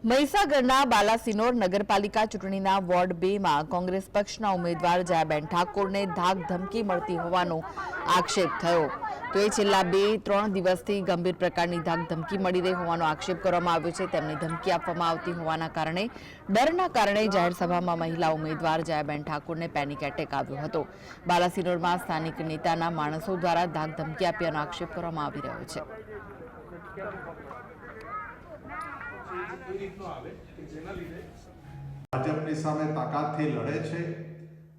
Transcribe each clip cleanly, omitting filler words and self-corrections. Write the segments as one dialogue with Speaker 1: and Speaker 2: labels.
Speaker 1: મહીસાગરના બાલાસિનોર નગરપાલિકા ચૂંટણીના વોર્ડ 2 માં કોંગ્રેસ પક્ષના ઉમેદવાર જયાબેન ઠાકોરને ધાક ધમકી મળતી હોવાનો આક્ષેપ થયો। તો એ છેલ્લા 2-3 દિવસથી ગંભીર પ્રકારની ધાક ધમકી મળી રહી હોવાનો આક્ષેપ કરવામાં આવ્યો છે। તેમને ધમકી આપવામાં આવતી હોવાના કારણે ડરના કારણે જાહેર સભામાં મહિલા ઉમેદવાર જયાબેન ઠાકોરને પેનિક એટેક આવ્યો હતો। બાલાસિનોરમાં સ્થાનિક નેતાના માણસો દ્વારા ધાક ધમકી આપ્યાનો આક્ષેપ કરવામાં આવી રહ્યો છે।
Speaker 2: ભાજપની સામે તાકાતથી લડે છે।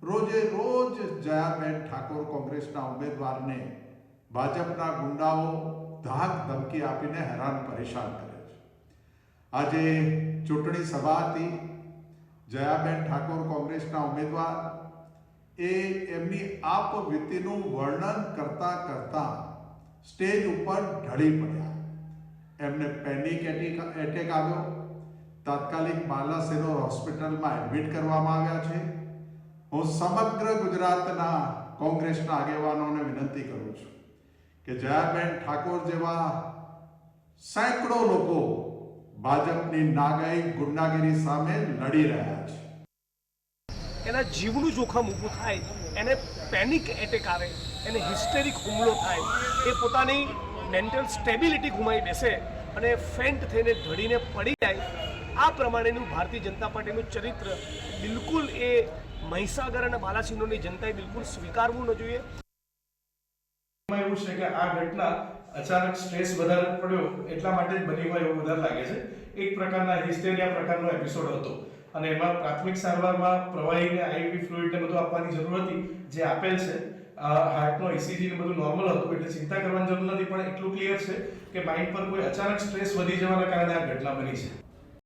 Speaker 2: રોજે રોજ જયાબેન ઠાકોર કોંગ્રેસના ઉમેદવારને ભાજપના ગુંડાઓ ધાક ધમકી આપીને હેરાન પરેશાન કરે છે। આજે ચૂંટણી સભા હતી। જયાબેન ઠાકોર કોંગ્રેસના ઉમેદવાર એમની આપવીતીનું વર્ણન કરતા કરતા સ્ટેજ ઉપર ઢળી પડ્યા। એમને પેનિક એટેક આવ્યો। તાત્કાલિક બાલાસિનોર હોસ્પિટલમાં એડમિટ કરવામાં આવ્યા છે। હું સમગ્ર ગુજરાતના કોંગ્રેસના આગેવાનોને વિનંતી કરું છું કે જયાબેન ઠાકોર જેવા સેંકડો લોકો ભાજપની નાગાઈ ગુંડાગીરી સામે લડી રહ્યા છે।
Speaker 3: એના જીવનું જોખમ ઊભું થાય, એને પેનિક એટેક આવે, એને હિસ્ટેરિક હુમલો થાય, એ પોતાની મેન્ટલ સ્ટેબિલિટી ગુમાવી બેસે અને ફેન્ટ થઈને ઢળીને પડી જાય, આ પ્રમાણેનું ભારતીય જનતા પાર્ટીનું ચરિત્ર બિલકુલ એ મહીસાગર અને બાલાસિનોરની જનતાએ બિલકુલ સ્વીકારવું ન જોઈએ।
Speaker 4: એવું છે કે આ ઘટના અચાનક સ્ટ્રેસ વધારે પડ્યો એટલા માટે જ બની હોય એવું વધારે લાગે છે। એક પ્રકારના હિસ્ટેરિયા પ્રકારનો એપિસોડ હતો અને એમાં પ્રાથમિક સારવારમાં પ્રવાહીને આઈવી ફ્લુઇડ ને બધું આપવાની જરૂર હતી, જે આપેલ છે। હાર્ટનો ECG ને બધું નોર્મલ હતું એટલે ચિંતા કરવાની જરૂર નથી, પણ એટલું ક્લિયર છે કે માઇન્ડ પર કોઈ અચાનક સ્ટ્રેસ વધી જવાના કારણે આ ઘટના બની છે।